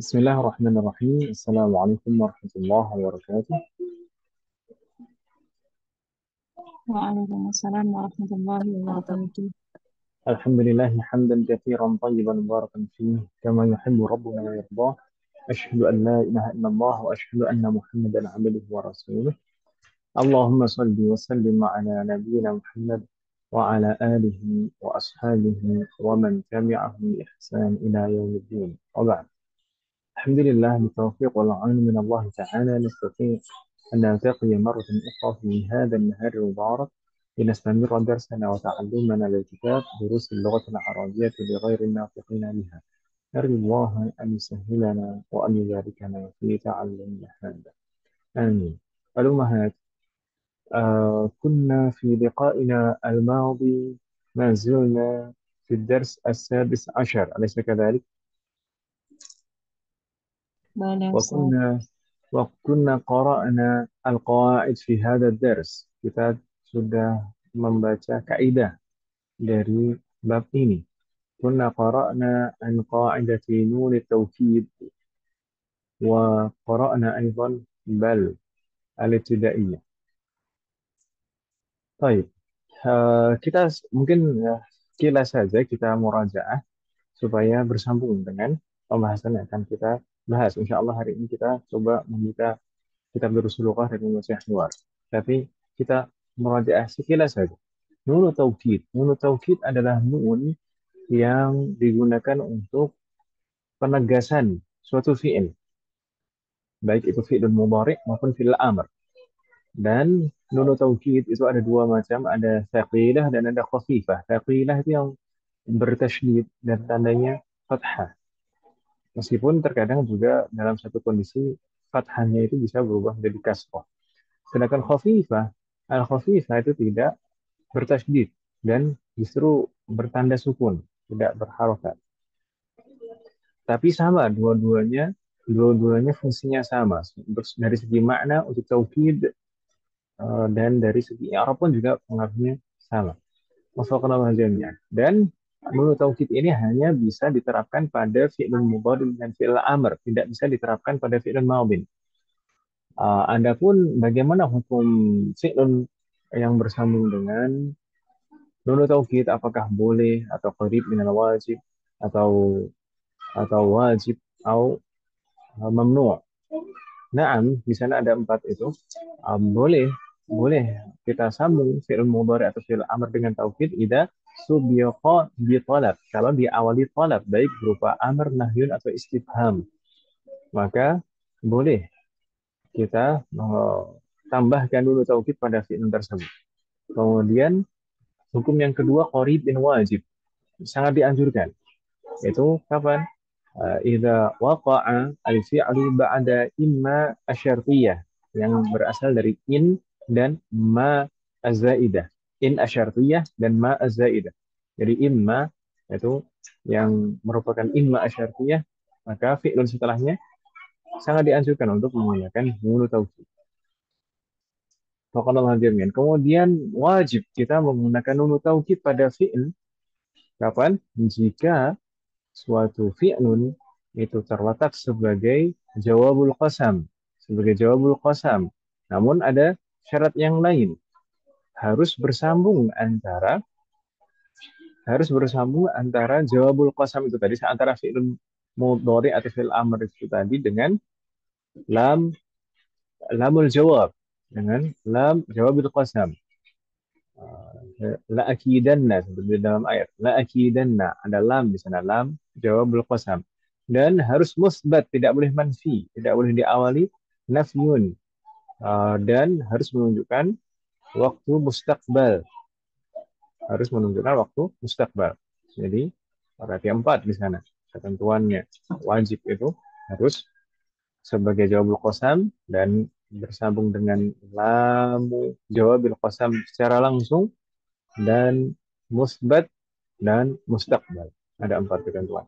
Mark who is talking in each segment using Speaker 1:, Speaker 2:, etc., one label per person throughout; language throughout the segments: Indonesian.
Speaker 1: بسم الله الرحمن الرحيم. السلام عليكم ورحمة الله وبركاته.
Speaker 2: وعليكم السلام ورحمة الله وبركاته.
Speaker 1: الحمد لله حمدا كثيرا طيبا مباركا فيه كما يحب ربنا ويرضاه. أشهد أن لا إله إلا الله وأشهد أن محمدا عبده ورسوله. اللهم صل وسلم على نبينا محمد وعلى آله وأصحابه ومن تبعهم بإحسان إلى يوم الدين، وبعد. الحمد لله بالتوفيق والعون من الله تعالى نستطيع أن نلتقي مرة أخرى في هذا النهار المبارك لنستمر درسنا وتعلمنا للكتاب دروس اللغة العربية لغير الناطقين بها. نرجو الله أن يسهلنا وأن يباركنا في تعلمنا هذا. آمين. الأمهات، كنا في لقائنا الماضي ما زلنا في الدرس السادس عشر، أليس كذلك؟
Speaker 2: بلى يا أستاذ.
Speaker 1: وكنا وكنا قرأنا القواعد في هذا الدرس. Kita sudah membaca kaidah dari bab ini. كنا قرأنا عن قاعدة نون التوكيد، وقرأنا أيضا بل الابتدائية. طيب، kita mungkin kilas saja kita murajaah supaya bersambung dengan pembahasan yang akan kita bahas. Insya Allah hari ini kita coba membuka kita berusulukah dari membaca luar. Tapi kita merajaah sekilas saja. Nunu taukid. Nunu taukid adalah nun yang digunakan untuk penegasan suatu fi'il. Baik itu fi'il mudhari maupun fi'il amr. Dan nunu taukid itu ada dua macam. Ada thaqilah dan ada khafifah. Thaqilah itu yang bertasydid dan tandanya fathah. Meskipun terkadang juga dalam satu kondisi fathahnya itu bisa berubah menjadi kasroh. Sedangkan khafifah, al-khafifah itu tidak bertasydid dan justru bertanda sukun, tidak berharokat. Tapi sama dua-duanya fungsinya sama. Dari segi makna untuk taukid dan dari segi i'rab pun juga pengaruhnya sama. Wafaqanallahu jami'an. Dan menurut taukid ini hanya bisa diterapkan pada fi'il mudhari dan fi'il amr, tidak bisa diterapkan pada fi'il madhi. Adapun bagaimana hukum fi'il yang bersambung dengan nunu taukid, apakah boleh atau qarib minal wajib atau wajib atau mamnu'. Naam, di sana ada empat itu. Boleh boleh kita sambung fi'il mudhari atau fi'il amr dengan taukid idza subiqa bi talab. Kalau diawali talab baik berupa amr, nahyun atau istifham, maka boleh kita tambahkan dulu taukid pada fi'il tersebut. Kemudian hukum yang kedua qarib bin wajib, sangat dianjurkan. Itu kapan? Idza waqa'a al-fi'lu ba'da imma asyartiyah, yang berasal dari in dan ma az-zaidah. In asyartiyah dan ma az-zaidah. Jadi imma itu yang merupakan imma asyartiyah, maka fi'lun setelahnya sangat dianjurkan untuk menggunakan nunu taukid. Faqala jami'an. Kemudian wajib kita menggunakan nunu taukid pada fi'il kapan? Jika suatu fi'lun itu terletak sebagai jawabul qasam, sebagai jawabul qasam. Namun ada syarat yang lain, harus bersambung antara jawabul qasam itu tadi, antara fi'il mudhari atau fi'il amr itu tadi dengan lam lamul jawab, dengan lam jawabul qasam. La akidanna seperti dalam ayat. La akidanna ada lam di sana, lam jawabul qasam. Dan harus musbat, tidak boleh manfi, tidak boleh diawali nafyun. Dan harus menunjukkan waktu mustaqbal. Harus menunjukkan waktu mustaqbal. Jadi berarti empat di sana ketentuannya. Wajib itu harus sebagai jawabul qasam dan bersambung dengan lamu jawabil qasam secara langsung, dan musbat dan mustaqbal. Ada empat ketentuan.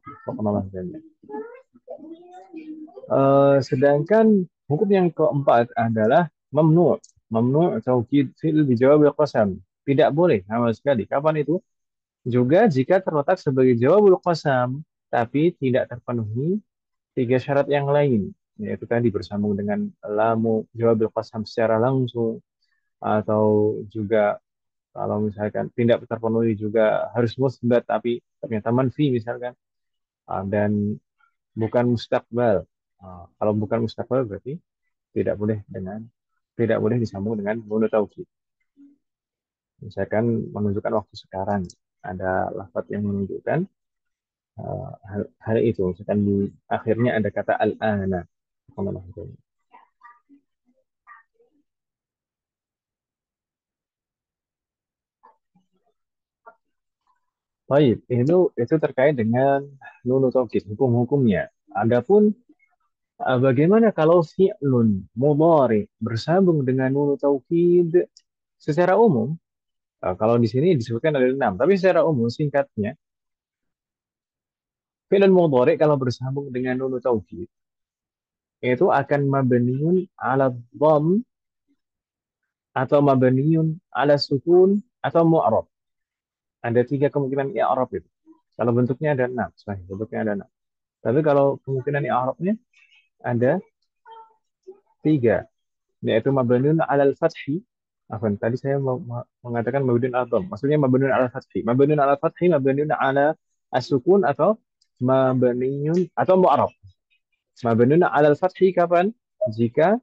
Speaker 1: Sedangkan hukum yang keempat adalah mamnu'. Mamnu' taukid fi'il dijawab qasam. Tidak boleh sama sekali. Kapan itu? Juga jika terletak sebagai jawabul qasam tapi tidak terpenuhi tiga syarat yang lain, yaitu tadi bersambung dengan lamu jawabil qasam secara langsung, atau juga kalau misalkan tidak terpenuhi juga harus musbat tapi ternyata manfi misalkan. Dan bukan mustaqbal. Kalau bukan mustaqbal berarti tidak boleh tidak boleh disambung dengan nun taukid. Misalkan menunjukkan waktu sekarang, ada lafaz yang menunjukkan hal itu. Misalkan di akhirnya ada kata al-ana. Baik, itu terkait dengan nun taukid, hukum-hukumnya. Adapun bagaimana kalau fi'lun mudhari bersambung dengan nun taukid secara umum? Kalau di sini disebutkan ada enam, tapi secara umum singkatnya, fi'lun mudhari kalau bersambung dengan nun taukid itu akan mabniun ala dhamm atau mabniun ala sukun atau mu'rab. Ada tiga kemungkinan i'rab itu. Kalau bentuknya ada enam, bentuknya ada enam. Tapi kalau kemungkinan i'rabnya ada tiga, yaitu mabniun alal fathi. Tadi saya mengatakan mabniun al dhamm. Maksudnya mabniun alal fathi. Mabniun alal fathi, mabniun ala as-sukun atau mabniun atau mu'rab. Mabniun alal fathi kapan? Jika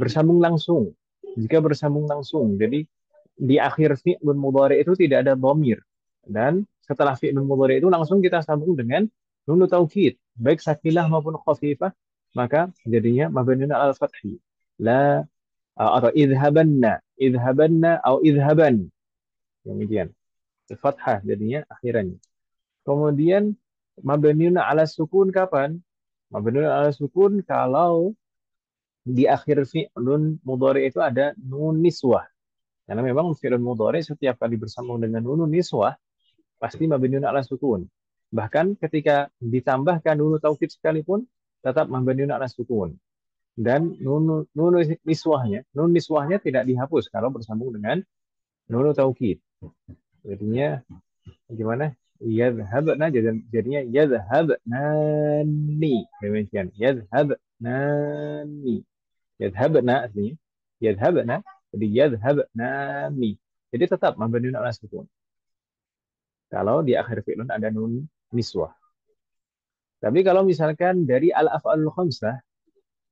Speaker 1: bersambung langsung. Jika bersambung langsung. Jadi di akhir fi'lun mudhari itu tidak ada dhamir. Dan setelah fi'lun mudhari itu langsung kita sambung dengan nun taukid, baik sakilah maupun khafifah, maka jadinya mabniun al fathi. La atau idhabanna atau idhaban. Demikian. Fathah jadinya akhirannya. Kemudian mabniun ala sukun kapan? Mabniun ala sukun kalau di akhir fi'lun mudhari itu ada nun niswah. Karena memang fi'lun mudhari setiap kali bersambung dengan nun niswah pasti mabniun ala sukun. Bahkan ketika ditambahkan nun taukid sekalipun tetap mabniun ala sukun. Dan nun niswahnya tidak dihapus kalau bersambung dengan nun taukid. Jadinya gimana? Yadhabna jadinya yadhabnani. Demikian. Yadhabnani. Yadhabna artinya yadhabna, jadi yadhabnani. Jadi tetap mabniun ala sukun. Kalau di akhir fi'lun ada nun niswah. Tapi kalau misalkan dari al-af'alul khamsah,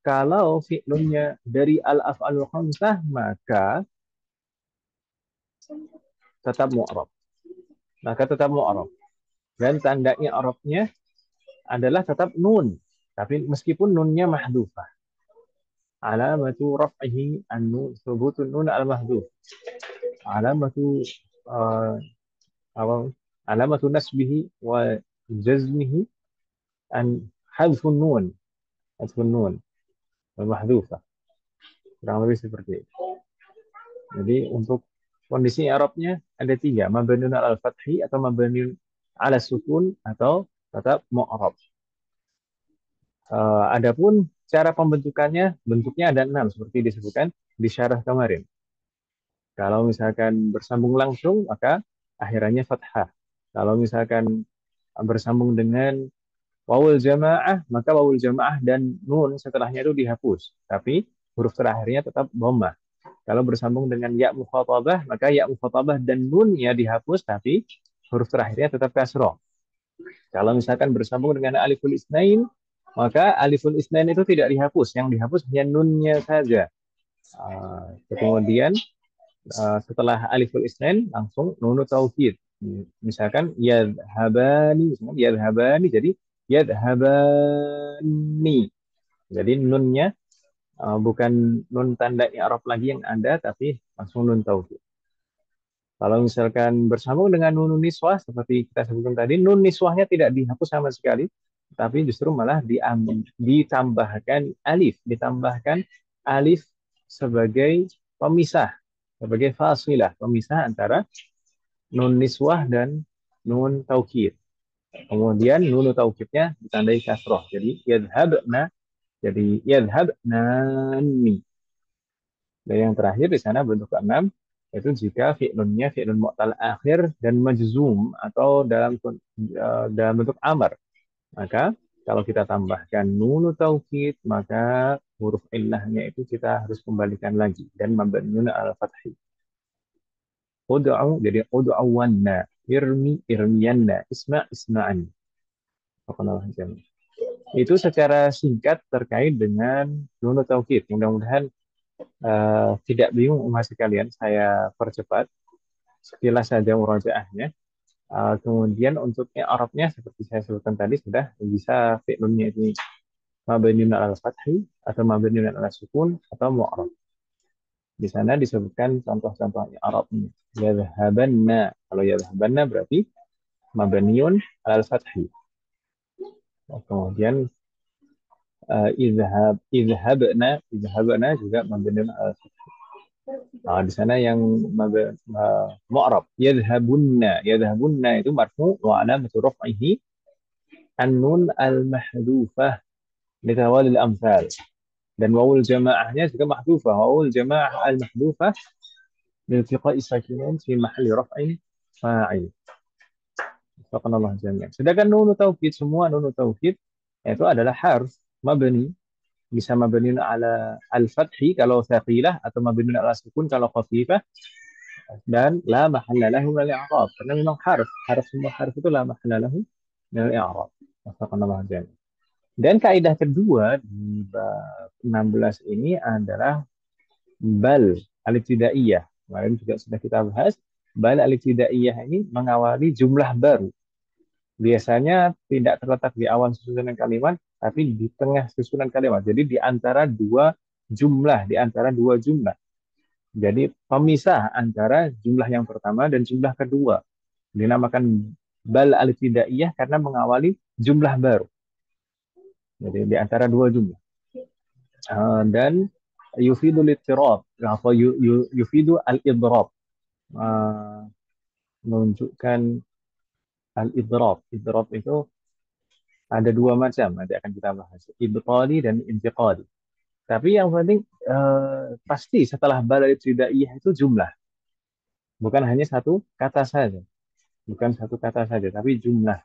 Speaker 1: kalau fi'lunnya dari al-af'alul khamsah, maka tetap mu'rab. Maka tetap mu'rab. Dan tanda i'rabnya adalah tetap nun. Tapi meskipun nunnya mahdhufah. Alamatu raf'ihi an-nun, thubutun nun al-mahdhuf. Alamatu uh, alamatu nasbihi wa jazmihi an hadfun nun. Hadfun nun al-mahdhufah. Kurang lebih seperti itu. Jadi untuk kondisi Arabnya ada tiga, mabniun al fathi atau mabniun ala sukun atau tetap mu'rab. Adapun cara pembentukannya, bentuknya ada enam seperti disebutkan di syarah kemarin. Kalau misalkan bersambung langsung, maka akhirannya fathah. Kalau misalkan bersambung dengan wawul jamaah, maka wawul jamaah dan nun setelahnya itu dihapus. Tapi huruf terakhirnya tetap dhammah. Kalau bersambung dengan ya mukhatabah, maka ya mukhatabah dan nunnya dihapus, tapi huruf terakhirnya tetap kasroh. Kalau misalkan bersambung dengan aliful isnain, maka aliful isnain itu tidak dihapus. Yang dihapus hanya nunnya saja. Kemudian setelah aliful isnain langsung nunu taukid. Misalkan yadhabani, jadi yadhabani. Jadi nunnya bukan nun tanda i'rab lagi yang ada, tapi langsung nun taukid. Kalau misalkan bersambung dengan nun niswah seperti kita sebutkan tadi, nun niswahnya tidak dihapus sama sekali, tapi justru malah ditambahkan alif sebagai pemisah, sebagai fasilah, pemisah antara nun niswah dan nun taukid. Kemudian nun taukidnya ditandai kasroh, jadi yadhabna, jadi yadhabnani. Dan yang terakhir di sana bentuk keenam itu jika fi'lunnya fi'lun mu'tal akhir dan majzum atau dalam bentuk amar, maka Kalau kita tambahkan nunu taukid, maka huruf illahnya itu kita harus kembalikan lagi dan mabniun al fathi. Ud'u jadi ud'awanna, irmi irmiyanna, isma isma'an. Subhanallah, jami'an. Itu secara singkat terkait dengan nunu taukid. Mudah-mudahan tidak bingung umat sekalian. Saya percepat sekilas saja murojaahnya. Kemudian untuk Arabnya seperti saya sebutkan tadi sudah bisa fi'lunnya ini mabniun al fathi atau mabniun al sukun atau mu'rab. Di sana disebutkan contoh-contoh Arabnya. Yadhabanna. Kalau yadhabanna berarti mabniun al fathi. Kemudian izhabna juga mabniun al fathi. Di sana yang mu'rab. Yadhabunna itu marfu wa alamatu raf'ihi an-nun al-mahdufah litawalil amthal. Dan wawul jamaahnya juga mahdufah. Wawul jamaah al-mahdufah liltiqa'i sakinain fi mahalli raf'in fa'il. Subhanallah jami'an. Sedangkan nunu taukid, semua nunu taukid itu adalah harf mabni, bisa mabni ala al-fathi kalau thaqilah atau mabni ala sukun kalau khafifah, dan la mahalla lahu min al-i'rab. Karena memang harf semua harf itu la mahalla lahu min al-i'rab. Subhanallah jami'an. Dan kaidah kedua di bab 16 ini adalah bal al-ibtidaiyah. Kemarin juga sudah kita bahas, bal al-ibtidaiyah ini mengawali jumlah baru. Biasanya tidak terletak di awal susunan kalimat, tapi di tengah susunan kalimat. Jadi di antara dua jumlah, di antara dua jumlah. Jadi pemisah antara jumlah yang pertama dan jumlah kedua. Dinamakan bal al-ibtidaiyah karena mengawali jumlah baru. Jadi di antara dua jumlah. Dan yufidul ittirab atau yufidu al-idrab, menunjukkan al-idrab. Idrab itu ada dua macam, nanti akan kita bahas, ibtali dan intiqali. Tapi yang penting pasti setelah bal ibtidaiyah itu jumlah, bukan hanya satu kata saja, bukan satu kata saja tapi jumlah.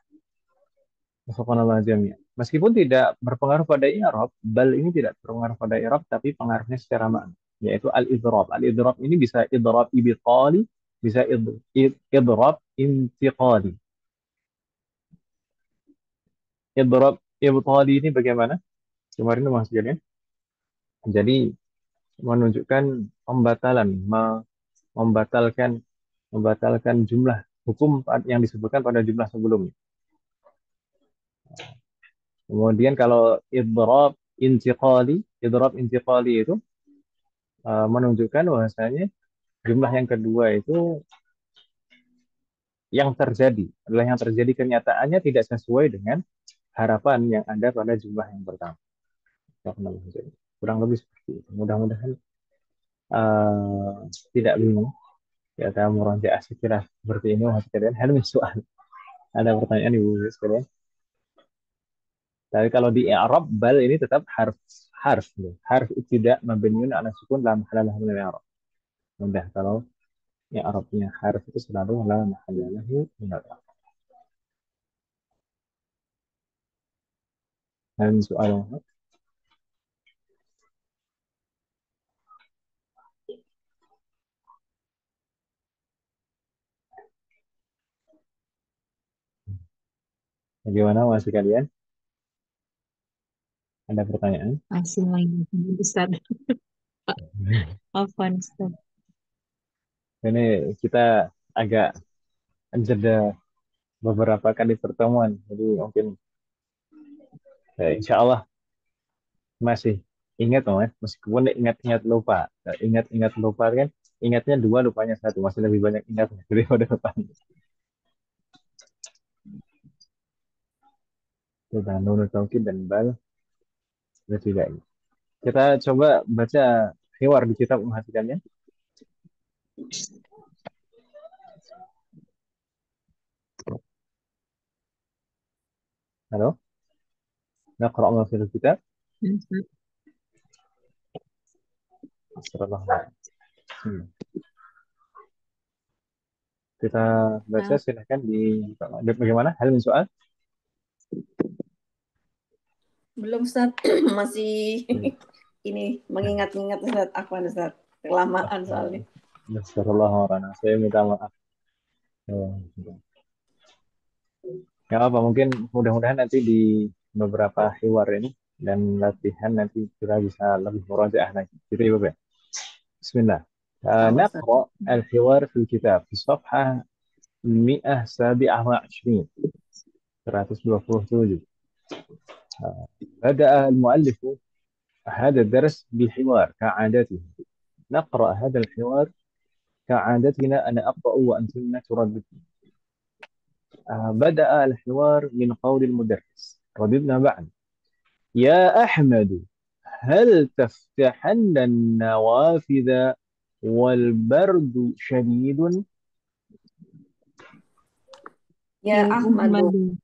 Speaker 1: Subhanallah jami'an. Meskipun tidak berpengaruh pada i'rab, bal ini tidak berpengaruh pada i'rab, tapi pengaruhnya secara makna, yaitu al-idrab. Al-idrab ini bisa idrab ibtali, bisa idrab intiqali. Idrab ibtali ini bagaimana? Kemarin itu Mas Jadian. Jadi menunjukkan pembatalan, membatalkan membatalkan jumlah hukum yang disebutkan pada jumlah sebelumnya. Kemudian kalau idrab intiqali itu menunjukkan bahwasanya jumlah yang kedua itu yang terjadi kenyataannya tidak sesuai dengan harapan yang ada pada jumlah yang pertama. Kurang lebih seperti itu. Mudah-mudahan uh, tidak bingung. Ya, kamu murojaah sekira seperti ini, mas sekalian. Hal soal. Ada pertanyaan ibu sekalian? Tapi kalau di i'rab bal ini tetap harf harf tidak mabniun ala sukun la mahalla lahu min al-i'rab. Mudah kalau i'rabnya harf itu selalu la mahalla lahu min al-i'rab. Dan soal bagaimana mas sekalian? Ada pertanyaan?
Speaker 2: Masih lagi, Ustaz. Apa, Ustaz?
Speaker 1: Ini kita agak jeda beberapa kali pertemuan, jadi mungkin insya Allah masih ingat mas, meskipun ingat-ingat lupa. Ingat-ingat lupa kan, ingatnya dua, lupanya satu, masih lebih banyak ingatnya daripada lupa. Sudah nunu taukid dan bal sudah tidak. Kita coba baca hiwar di kitab menghatikannya. Halo, naqra ma fil kitab. Astagfirullah. Kita baca,
Speaker 2: Nah,
Speaker 1: silahkan di bagaimana hal min soal.
Speaker 3: Belum Ustaz, masih ini mengingat-ingat Ustaz, apa Ustaz? Kelamaan soalnya.
Speaker 1: Astagfirullahaladzim. Saya minta maaf. Ya apa mungkin mudah-mudahan nanti di beberapa hiwar ini dan latihan nanti kita bisa lebih murojaah lagi. Gitu ya, Bapak. Ya? Bismillah.
Speaker 3: Ustaz.
Speaker 1: نقرأ الحوار في الكتاب في الصفحة 127. 127. بدأ المؤلف هذا الدرس بحوار كعادته. نقرأ هذا الحوار كعادتنا. أنا أقرأ وأنتن ترددون. بدأ الحوار من قول المدرس. رددنا بعد: يا أحمد، هل تفتحن النوافذ والبرد شديد؟
Speaker 3: Ya
Speaker 2: يا
Speaker 3: Ahmadu,
Speaker 2: أحمد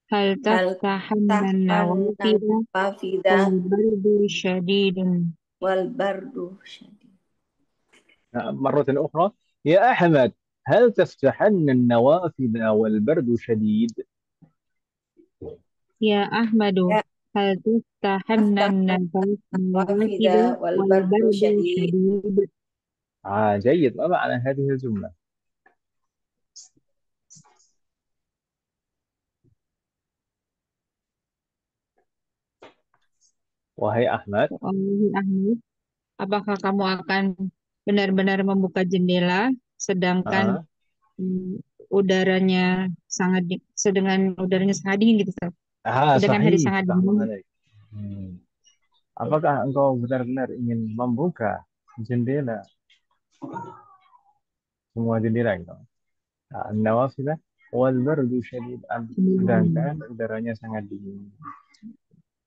Speaker 2: هل
Speaker 3: hal
Speaker 2: تفتحن
Speaker 3: tahtanan
Speaker 2: النوافذ
Speaker 3: wafida
Speaker 2: والبرد شديد.
Speaker 3: wal bardu syadid.
Speaker 1: مرة أخرى: يا أحمد، هل تفتحن النوافذ والبرد شديد؟
Speaker 2: يا أحمد
Speaker 3: Ya
Speaker 2: هل تفتحن
Speaker 3: tahtanan
Speaker 2: النوافذ
Speaker 3: wafida wal bardu
Speaker 2: والبرد
Speaker 3: syadid.
Speaker 2: شديد.
Speaker 1: جيد. ما معنى هذه الجملة؟ Wahai Ahmad.
Speaker 2: Wahai Ahmad, apakah kamu akan benar-benar membuka jendela sedangkan
Speaker 1: Ah,
Speaker 2: udaranya sedangkan udaranya sangat dingin gitu, Ustaz. Sedangkan hari
Speaker 1: sahih.
Speaker 2: sangat
Speaker 1: Sahih.
Speaker 2: dingin.
Speaker 1: Hmm. Apakah engkau benar-benar ingin membuka jendela, semua jendela gitu? An-nawafilah wal bardu syadid.
Speaker 2: Hmm.
Speaker 1: Sedangkan udaranya sangat dingin.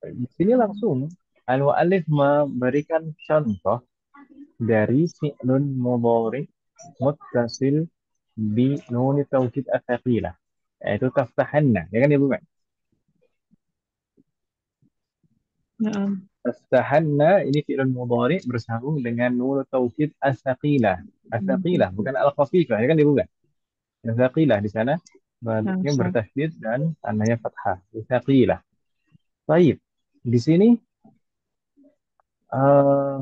Speaker 1: Di sini langsung al-muallif memberikan contoh dari fi'lun mudhari muttasil bi nun taukid ats-tsaqilah, yaitu taftahanna, ya kan ya Bu?
Speaker 2: Nah,
Speaker 1: Taftahanna ini fi'lun mudhari bersambung dengan nun taukid ats-tsaqilah. Ats-tsaqilah bukan al-khafifah, ya kan ya Bu? Ats-tsaqilah di sana
Speaker 2: nah,
Speaker 1: bentuknya
Speaker 2: Ustaz.
Speaker 1: bertasydid dan tandanya fathah. Ats-tsaqilah. Baik. Di sini eh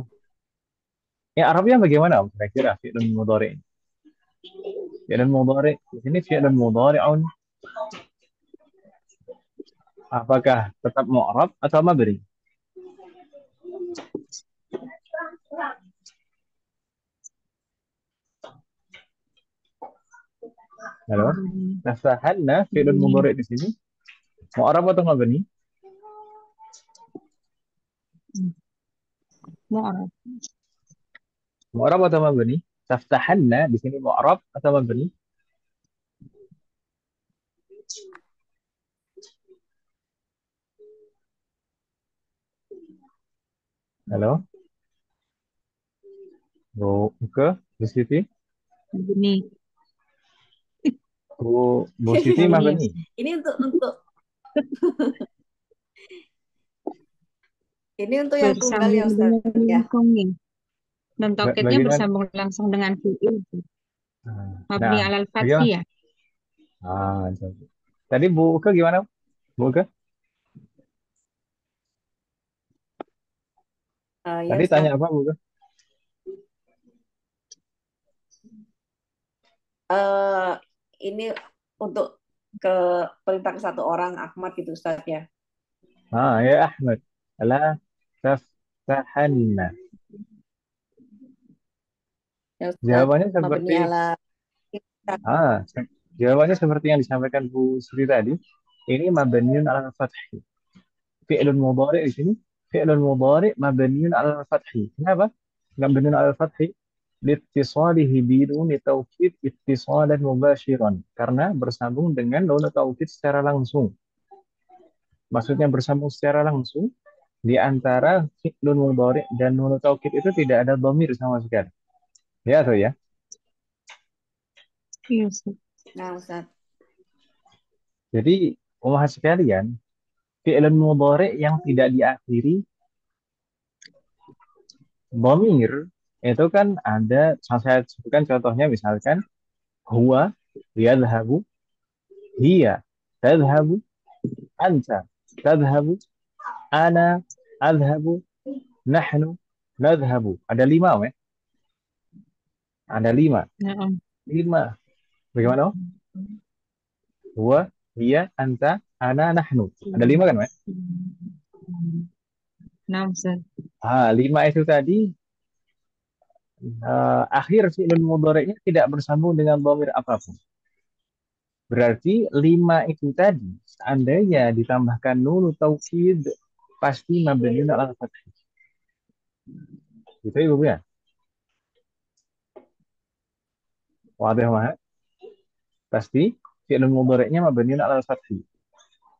Speaker 1: ya Arabnya bagaimana kira-kira fi'lun mudhari ini? Fi'lun mudhari di sini fi'lun mudhari'un, apakah tetap mu'rab atau mabni? Halo?
Speaker 2: Hmm.
Speaker 1: Nastahanna fi'lun
Speaker 2: Ini,
Speaker 1: mudhari di sini mu'rab atau mabni?
Speaker 2: mu'arab.
Speaker 1: Mu'rab atau mabni? Taftahanna di sini mu'rab atau mabni? Halo? Bu Bu Siti?
Speaker 2: Ini,
Speaker 1: Bu Siti
Speaker 2: mabni ya.
Speaker 1: mabni?
Speaker 3: Ini untuk ini untuk yang tunggal ya
Speaker 2: Bersambung
Speaker 3: Ustaz
Speaker 2: dengan
Speaker 3: ya.
Speaker 2: langsung nih. Dan toketnya
Speaker 1: Bagaimana?
Speaker 2: bersambung langsung dengan fi'il. Mabni
Speaker 1: Nah,
Speaker 2: alal fathi
Speaker 1: bagaimana?
Speaker 2: ya.
Speaker 1: Jadi. Tadi Bu Uke gimana? Bu Uke?
Speaker 3: Ya
Speaker 1: Tadi tanya
Speaker 3: Ustaz.
Speaker 1: apa Bu Uke?
Speaker 3: Eh ini untuk ke perintah ke satu orang Ahmad gitu Ustaz ya.
Speaker 1: Ya Ahmad. La taftahanna.
Speaker 3: Ya Ustaz.
Speaker 1: Jawabannya
Speaker 3: Mabni
Speaker 1: seperti
Speaker 3: ala
Speaker 1: Ah, jawabannya seperti yang disampaikan Bu Sri tadi. Ini mabniun ala fathi. Fi'lun mudhari di sini. Fi'lun mudhari mabniun ala fathi. Kenapa? Mabniun ala fathi. Litisalihi biduni taukid ittisalan mubashiran. Karena bersambung dengan nun taukid secara langsung. Maksudnya bersambung secara langsung di antara fi'lun mudhari dan nun taukid itu tidak ada dhamir sama sekali. Ya atau ya?
Speaker 2: Iya, Ustaz.
Speaker 3: Nah Ustaz.
Speaker 1: Jadi, umat sekalian, fi'lun mudhari yang tidak diakhiri dhamir itu kan ada, saya sebutkan contohnya misalkan huwa yadhhabu, hiya tadhhabu, anta tadhhabu. Ana adhabu, nahnu nadhabu. Ada 5, ya? Ada 5.
Speaker 2: Ya, Om.
Speaker 1: 5. Bagaimana? Om? Huwa, hiya, anta, ana, nahnu. Ada 5 kan, Mek?
Speaker 2: Nah, Ustaz.
Speaker 1: 5 itu tadi akhir fi'il mudhari'nya tidak bersambung dengan dhamir apapun. Berarti 5 itu tadi seandainya ditambahkan nun taukid pasti mabniun ala fath. Gitu Ibu ya. Wadah mah pasti fi'il mudhari'nya mabniun ala fath.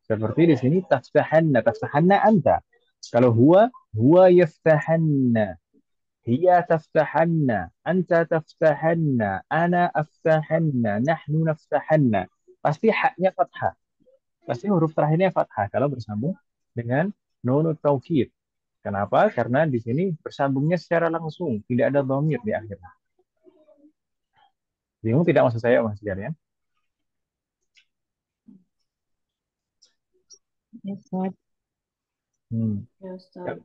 Speaker 1: Seperti di sini taftahanna, taftahanna anta. Kalau huwa yaftahanna. Hiya taftahanna, anta taftahanna, ana aftahanna, nahnu naftahanna. Pasti haknya fathah. Pasti huruf terakhirnya fathah kalau bersambung dengan nun taukid. Kenapa? Karena di sini bersambungnya secara langsung, tidak ada dhamir di akhirnya. Bingung tidak maksud saya, Mas sekalian?
Speaker 2: Ya, Ustaz.
Speaker 3: Ya, Ustaz.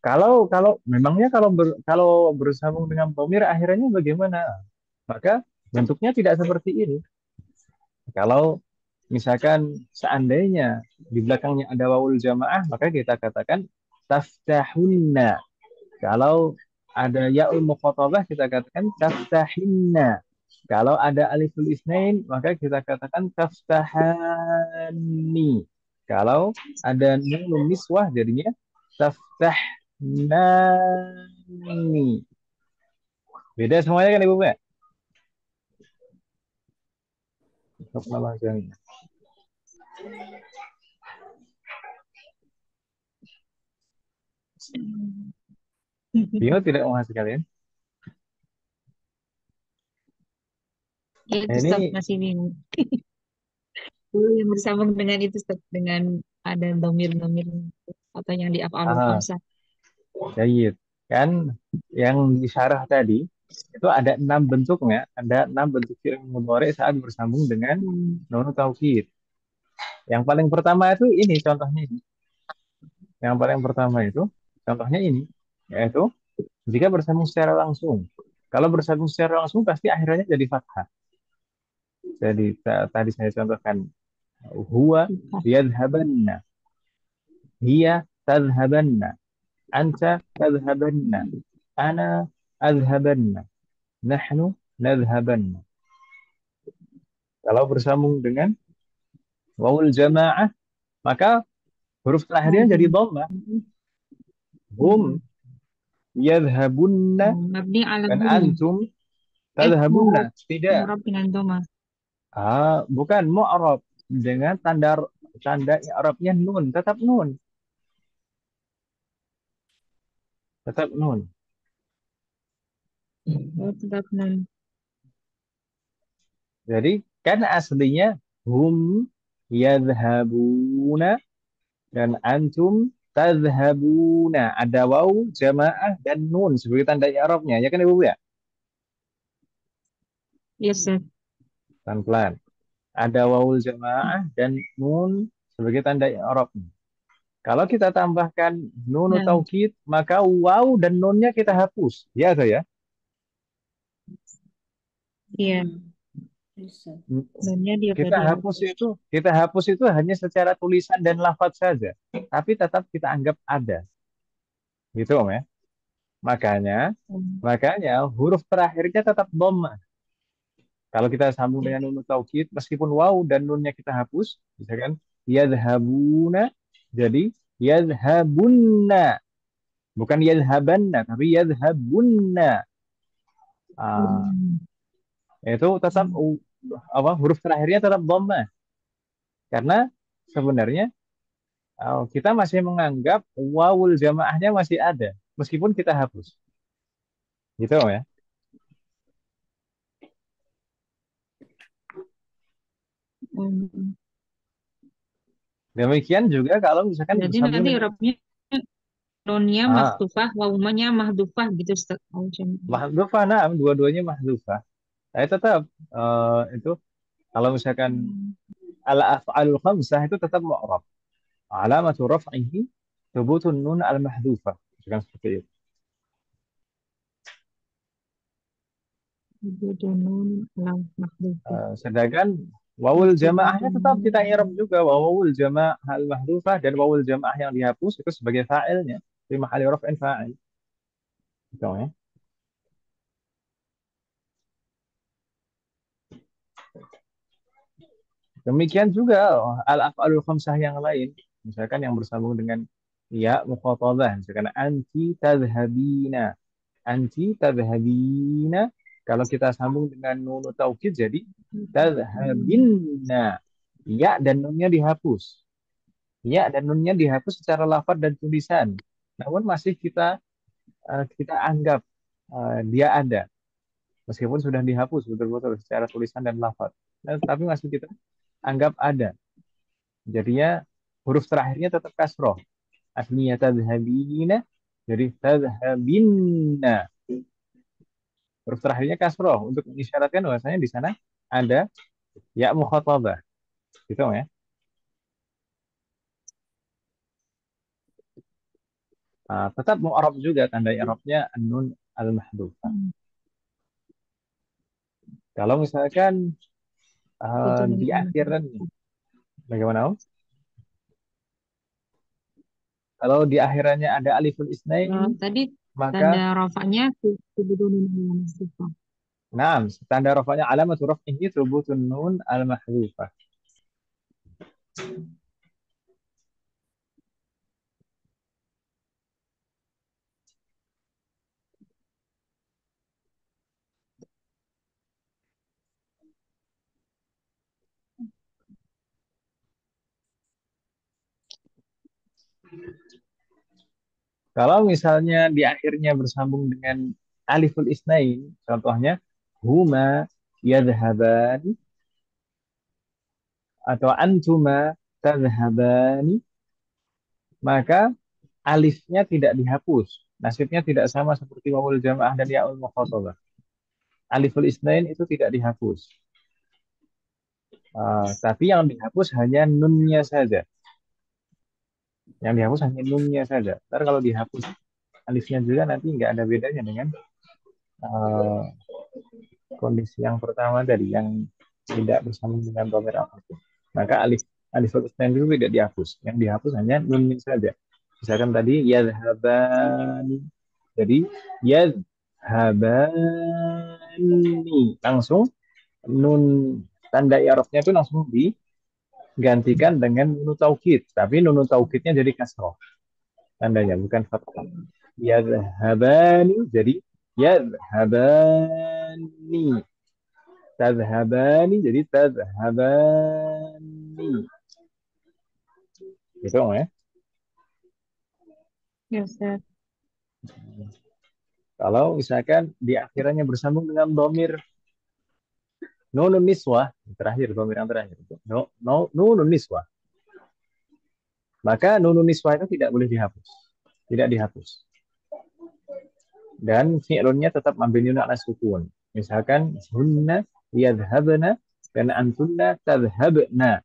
Speaker 1: Kalau kalau memangnya kalau bersambung dengan dhamir akhirnya bagaimana? Maka bentuknya tidak seperti ini. Kalau misalkan seandainya di belakangnya ada wawul jamaah, maka kita katakan taftahunna. Kalau ada ya'ul mukhatabah, kita katakan taftahinna. Kalau ada aliful isnain, maka kita katakan taftahani. Kalau ada nunun niswah, jadinya taftahni. Beda semuanya kan Ibu Mbak? Untuk nama jami'nya. Bingung tidak Mas sekalian?
Speaker 2: Ya, itu
Speaker 1: Ini
Speaker 2: Ustaz masih bingung. Dulu yang bersambung dengan itu Ustaz, dengan ada domir-domir atau yang di af'alul
Speaker 1: ah,
Speaker 2: khamsah.
Speaker 1: Jayid. Kan yang disyarah tadi itu ada 6 bentuknya, ada 6 bentuk fi'il mudhari saat bersambung dengan nun taukid. Yang paling pertama itu ini contohnya ini. Yang paling pertama itu contohnya ini, yaitu jika bersambung secara langsung. Kalau bersambung secara langsung pasti akhirnya jadi fathah. Jadi tadi saya contohkan huwa yadhabanna, hiya tadhabanna, anta tadhabanna, ana adhabanna, nahnu nadhabanna. Kalau bersambung dengan wawul jamaah, maka huruf terakhirnya jadi dhammah. Hum yadhabunna
Speaker 2: Mabni ala
Speaker 1: dan
Speaker 2: dhamma.
Speaker 1: antum tadhabunna. Tidak.
Speaker 2: Mu'rab dengan dhamma.
Speaker 1: Bukan mu'rab dengan tanda tanda i'rabnya nun, tetap nun, tetap nun.
Speaker 2: Oh, tetap nun.
Speaker 1: Jadi kan aslinya hum yadhabuna dan antum tadhabuna. Ada waw, jamaah dan nun sebagai tanda i'rabnya. Ya kan Ibu ya?
Speaker 2: Yes, Ustaz.
Speaker 1: Pelan-pelan. Ada wawul jamaah dan nun sebagai tanda i'rabnya. Kalau kita tambahkan nun
Speaker 2: Nah,
Speaker 1: taukid, maka waw dan nunnya kita hapus. Ya atau ya?
Speaker 2: iya.
Speaker 3: Bisa.
Speaker 2: Nunnya dia
Speaker 1: Kita
Speaker 2: tadi
Speaker 1: hapus itu, kita hapus itu hanya secara tulisan dan lafaz saja. Tapi tetap kita anggap ada. Gitu Om ya. Makanya, makanya huruf terakhirnya tetap dhammah. Kalau kita sambung dengan nun taukid, meskipun waw dan nunnya kita hapus, misalkan yadhabuna, jadi yadhabunna. Bukan yadhabanna, tapi yadhabunna. Ah, itu tetap huruf terakhirnya tetap dhammah. Karena sebenarnya kita masih menganggap wawul jamaahnya masih ada, meskipun kita hapus. Gitu Om ya. Demikian juga kalau misalkan
Speaker 2: Jadi
Speaker 1: bersambung
Speaker 2: nanti
Speaker 1: dengan
Speaker 2: Arabnya nunnya
Speaker 1: ah,
Speaker 2: maktufah, wawunya mahdufah gitu Ustaz. Oh,
Speaker 1: mahdhufah, nah, dua-duanya mahdhufah. Saya tetap itu kalau misalkan al af'alul khamsah itu tetap mu'rab. Alamatu raf'ihi Thubutun nun al-mahdhufah. Misalkan seperti itu.
Speaker 2: Budunun lam mahdhufah.
Speaker 1: Sedangkan wawul jamaahnya tetap kita i'rab
Speaker 2: Budunun.
Speaker 1: juga. Wawul jamaah al-mahdhufah dan wawul jamaah yang dihapus itu sebagai fa'ilnya. Fi mahalli raf'in fa'il. Gitu ya. Demikian juga al-af'alul khamsah yang lain. Misalkan yang bersambung dengan ya mukhatabah. Misalkan anti tadhhabina. Anti tadhhabina. Kalau kita sambung dengan nun taukid jadi tadhhabinna. Ya dan nunnya dihapus. Ya dan nunnya dihapus secara lafaz dan tulisan. Namun masih kita anggap dia ada. Meskipun sudah dihapus betul-betul secara tulisan dan lafaz. Nah, tapi masih kita anggap ada. Jadinya huruf terakhirnya tetap kasroh. Aslinya tadhabina, jadi tadhabinna. Huruf terakhirnya kasroh untuk mengisyaratkan bahwasanya di sana ada ya mukhatabah. Gitu ya. Tetap mu'arab juga tanda i'rabnya an-nun al-mahdhufah. Kalau misalkan
Speaker 2: Budunun
Speaker 1: di
Speaker 2: lam
Speaker 1: akhiran
Speaker 2: mahdhufah.
Speaker 1: bagaimana Om? Kalau di akhirannya ada aliful isnain
Speaker 2: Tadi
Speaker 1: maka
Speaker 2: tanda rafanya budunun lam mahdhufah.
Speaker 1: nah tanda rafanya alamat raf'ihi thubutun nun al-mahdhufah. Kalau misalnya di akhirnya bersambung dengan aliful isnain, contohnya huma yadhhaban atau antuma tadhhabani, maka alifnya tidak dihapus. Nasibnya tidak sama seperti wawul jamaah dan ya'ul mukhatabah. Aliful isnain itu tidak dihapus. Tapi yang dihapus hanya nunnya saja. Yang dihapus hanya nunnya saja. Ntar kalau dihapus alifnya juga nanti nggak ada bedanya dengan uh, kondisi yang pertama tadi yang tidak bersambung dengan dhamir apapun. Maka alif isnan itu tidak dihapus. Yang dihapus hanya nunnya saja. Misalkan tadi yadhabani. Jadi yadhabani langsung nun tanda i'rabnya itu langsung digantikan dengan nun taukid. Tapi nun taukidnya jadi kasroh tandanya bukan fathah. Yadhabani jadi yadhabani. Tadhabani jadi tadhabani. Gitu ya.
Speaker 2: Ya, Ustaz.
Speaker 1: Kalau misalkan di akhirannya bersambung dengan domir nunun niswah, terakhir domir yang terakhir itu nunun niswah, maka nunun niswah itu tidak boleh dihapus, tidak dihapus. Dan fi'lunnya tetap mabniun ala sukun. Misalkan hunna yadhhabna dan antunna tadhhabna.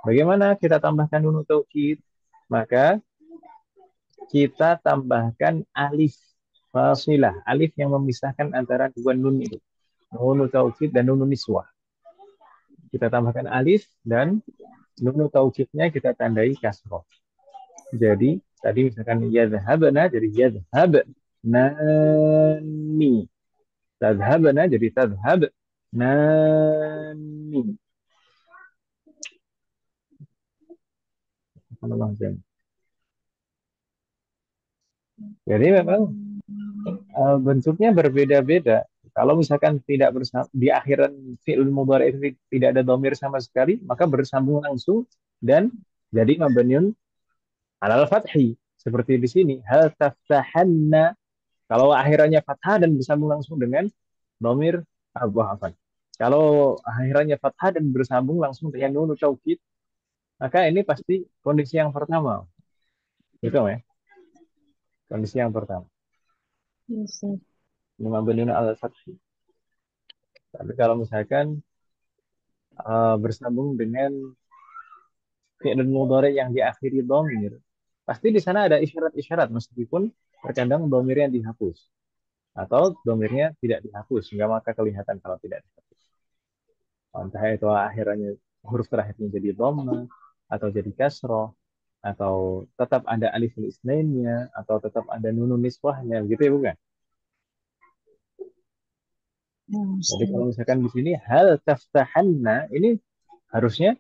Speaker 1: Bagaimana kita tambahkan nunun taukid? Maka kita tambahkan alif fasilah, alif yang memisahkan antara dua nun itu. Nun taukid dan nun niswah. Kita tambahkan alif dan nun taukidnya kita tandai kasroh. Jadi tadi misalkan yadhhabna jadi yadhhabnani. Tadhhabna jadi tadhhabnani. Jadi memang bentuknya berbeda-beda. Kalau misalkan tidak bersambung di akhiran fi'il mudhari itu tidak ada domir sama sekali, maka bersambung langsung dan jadi mabniun alal fathi. Seperti di sini, hal taftahanna. Kalau akhirannya fathah dan bersambung langsung dengan domir apa? Kalau akhirannya fathah dan bersambung langsung dengan nun taukid, maka ini pasti kondisi yang pertama. Gitu ya, kondisi yang pertama.
Speaker 2: Ya, Ustaz.
Speaker 1: Ini mabniun alal fathi. Tapi kalau misalkan bersambung dengan fi'il mudhari yang diakhiri dhamir, Pasti di sana ada isyarat-isyarat meskipun terkadang domirnya dihapus atau domirnya tidak dihapus, sehingga maka kelihatan kalau tidak dihapus. Entah itu akhirnya huruf terakhirnya jadi dhamma atau jadi kasroh atau tetap ada alif isnainnya atau tetap ada nunun niswahnya gitu ya bukan?
Speaker 2: Ya,
Speaker 1: Jadi
Speaker 2: Ustaz.
Speaker 1: kalau misalkan di sini hal taftahanna ini harusnya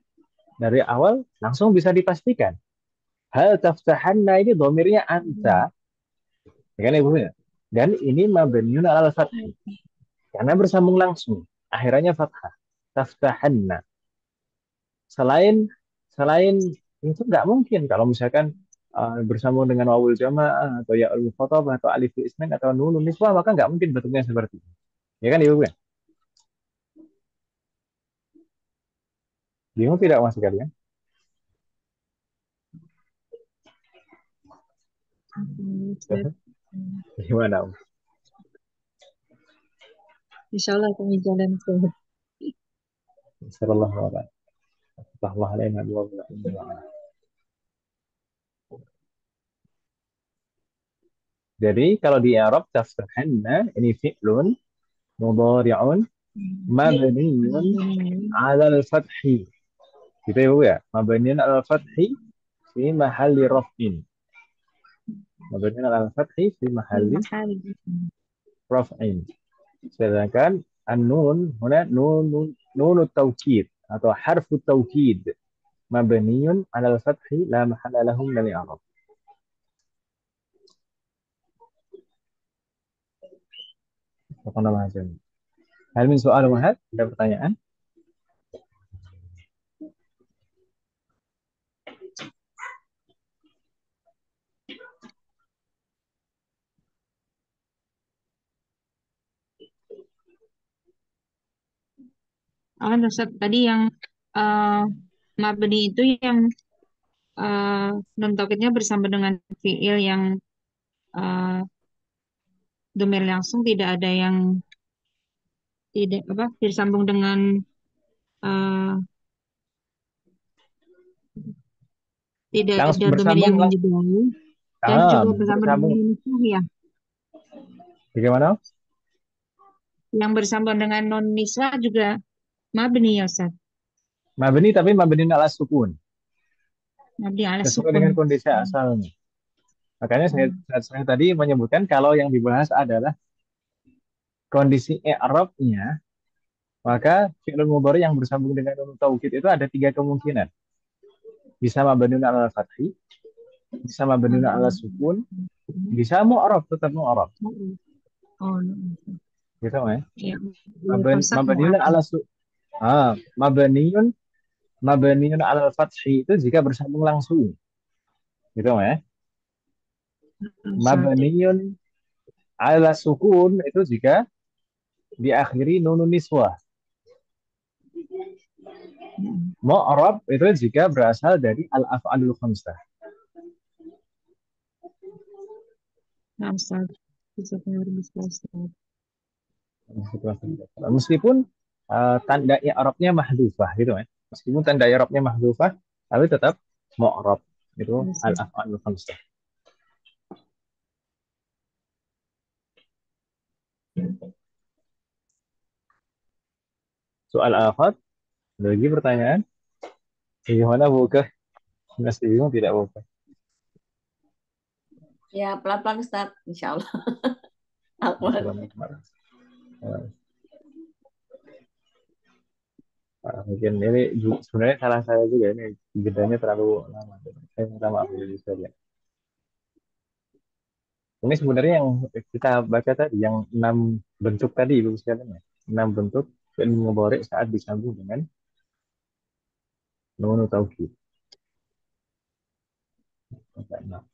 Speaker 1: dari awal langsung bisa dipastikan. Hal taftahanna ini domirnya anta, ya kan ibu ya? Dan ini mabniun alal fathi karena bersambung langsung. Akhirnya fathah. Taftahanna. Selain selain itu nggak mungkin kalau misalkan bersambung dengan wawul jamaah atau ya mukhatabah atau alif isnan atau nunun niswah maka nggak mungkin bentuknya seperti itu. Ya kan ibu ya? Bingung tidak mas sekalian?
Speaker 2: Ustaz.
Speaker 1: Gimana? Om?
Speaker 2: Insya Allah kami jalan Ustaz.
Speaker 1: Sallallahu alaihi wasallam. Jadi kalau di Arab tafsirhanna ini fi'lun mudhari'un mabniun
Speaker 2: Alhamdulillah.
Speaker 1: 'ala al-fathi. Gitu ya Bu ya. Mabniun 'ala al-fathi fi mahalli raf'in. Mabniun 'ala al-fathi fi
Speaker 2: Di
Speaker 1: mahalli
Speaker 2: mahal.
Speaker 1: raf'in. Sedangkan an-nun huna nun taukid atau harfu taukid mabniun 'ala al-fathi la mahalla lahu min al-i'rab. Apa namanya? Hal min soal Muhammad? Ada pertanyaan?
Speaker 2: Ustaz, tadi yang uh, mabni itu yang nun taukidnya bersama dengan fiil yang uh, domir langsung, tidak ada yang tidak apa bersambung dengan uh, tidak ada
Speaker 1: Langsung
Speaker 2: domir
Speaker 1: bersambung
Speaker 2: yang
Speaker 1: lah.
Speaker 2: menjadi dan juga bersambung dengan
Speaker 1: Bersambung.
Speaker 2: nun niswah ya.
Speaker 1: Bagaimana?
Speaker 2: Yang bersambung dengan non niswah juga mabni ya Ustaz.
Speaker 1: Mabni tapi mabni ala sukun.
Speaker 2: Mabni ala
Speaker 1: Sesuai
Speaker 2: sukun.
Speaker 1: dengan kondisi asalnya. Makanya
Speaker 2: Hmm.
Speaker 1: saya tadi menyebutkan kalau yang dibahas adalah kondisi i'rabnya, maka fi'il mudhari yang bersambung dengan nun taukid itu ada tiga kemungkinan. Bisa mabniun ala fathi, bisa mabniun ala sukun, bisa mu'rab, tetap mu'rab.
Speaker 2: Oh,
Speaker 1: Gitu ya.
Speaker 2: ya. Kosak
Speaker 1: Mabniun
Speaker 2: mu'arab.
Speaker 1: ala mabniun mabniun ala fathi itu jika bersambung langsung. Gitu ya.
Speaker 2: Ustaz.
Speaker 1: Mabniun ala sukun itu jika diakhiri nunun niswah. Mu'rab itu jika berasal dari al-af'alul khamsah.
Speaker 2: Nah, Ustaz. Bisa bisa Ustaz.
Speaker 1: Meskipun tanda i'rabnya mahdhufah gitu ya. Meskipun tanda i'rabnya mahdhufah, tapi tetap mu'rab itu
Speaker 2: Ustaz.
Speaker 1: al-af'alul khamsah. Soal akhir, ada lagi pertanyaan? Bagaimana buka? Masih bingung tidak buka?
Speaker 3: Ya, pelan-pelan Ustaz, insya Allah. Alwan.
Speaker 1: Mungkin ini sebenarnya salah saya juga ini jedanya terlalu lama. Saya minta maaf dari saya. Ini sebenarnya yang kita baca tadi, yang 6 bentuk tadi, Ibu sekalian ya. 6 bentuk fi'il mudhari saat disambung dengan nun taukid. Nah,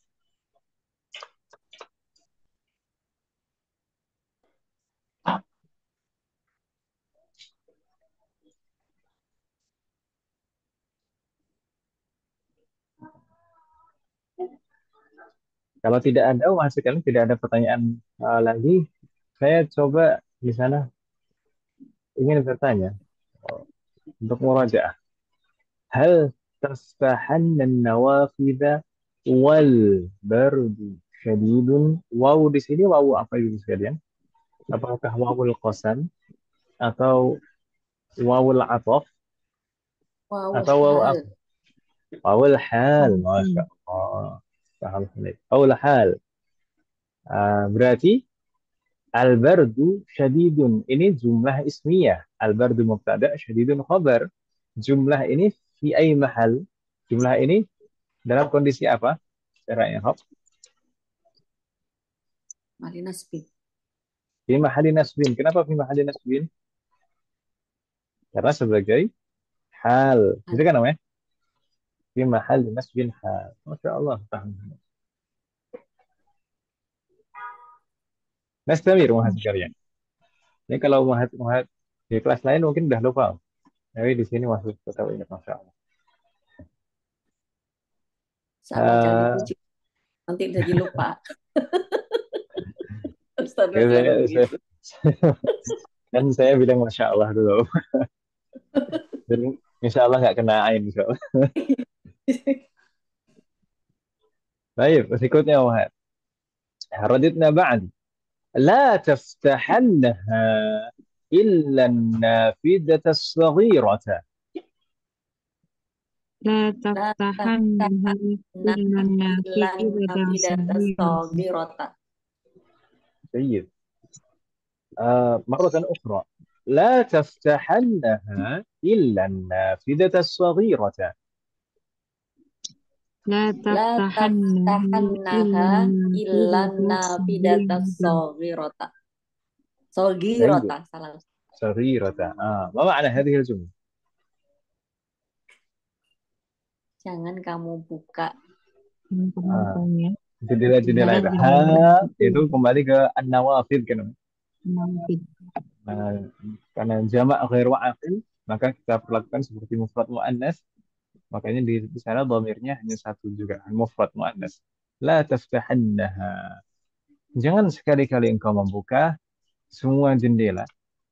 Speaker 1: kalau tidak ada, Mas sekalian tidak ada pertanyaan lagi, saya coba di sana ingin bertanya untuk murajaah. Hal tastahanna nawafidha Wal bardu syadidun. Waw di sini waw apa itu sekalian? Apakah wawul qasam atau wawul atof
Speaker 3: Wawul
Speaker 1: atau waw
Speaker 3: hal.
Speaker 1: apa? Wawul hal. Masya
Speaker 2: Hmm.
Speaker 1: Allah. Paham. Wawul hal. Berarti al-bardu syadidun. Ini jumlah ismiyah. Al-bardu mubtada, syadidun khabar. Jumlah ini fi ay mahal. Jumlah ini dalam kondisi apa? Secara i'rab.
Speaker 3: Mari nasbi.
Speaker 1: Fi mahali nasbin. Kenapa fi mahali nasbin? Karena sebagai hal. Itu
Speaker 3: Hal.
Speaker 1: kan namanya? Fi mahali nasbin hal. Masya Allah. Nastamir mahasiswa sekalian. Ini kalau mahat di kelas lain mungkin udah lupa. Tapi di sini masih tetap ingat Masya Allah.
Speaker 3: Sabar, jangan
Speaker 1: Eh,
Speaker 3: dipuji. Nanti jadi lupa. Ustaz
Speaker 1: ya
Speaker 3: selalu begitu.
Speaker 1: kan saya bilang Masya Allah dulu. Jadi Insya Allah nggak kena ain. Insya Allah. Baik, berikutnya Muhammad. Raditna ba'd. لا تفتحنها إلا النافذة الصغيرة.
Speaker 2: لا
Speaker 3: La
Speaker 2: تفتحنها
Speaker 3: taftahna
Speaker 2: إلا
Speaker 3: ilan
Speaker 2: النافذة
Speaker 3: nafidata
Speaker 2: الصغيرة.
Speaker 3: sogirota.
Speaker 1: جيد. مرة أخرى. لا تفتحنها إلا النافذة الصغيرة.
Speaker 2: لا
Speaker 3: La
Speaker 2: تفتحنها إلا
Speaker 3: taftahannaha ilan
Speaker 2: النافذة
Speaker 3: nafidata
Speaker 2: الصغيرة.
Speaker 3: sogirota.
Speaker 1: جيد.
Speaker 3: Sogirota, salah.
Speaker 1: صغيرة. ما معنى هذه الجملة؟
Speaker 3: Jangan kamu buka.
Speaker 1: آه.
Speaker 2: Teman-temannya
Speaker 1: Jendela-jendela itu. Ha
Speaker 2: jendela-jendela itu
Speaker 1: itu kembali ke an-nawafid kan.
Speaker 2: menafik.
Speaker 1: Nah, karena jamak ghairu aqil, maka kita perlakukan seperti mufrad muannas. Makanya di sana dhamirnya hanya satu juga, mufrad muannas. La taftahannaha. Jangan sekali-kali engkau membuka semua jendela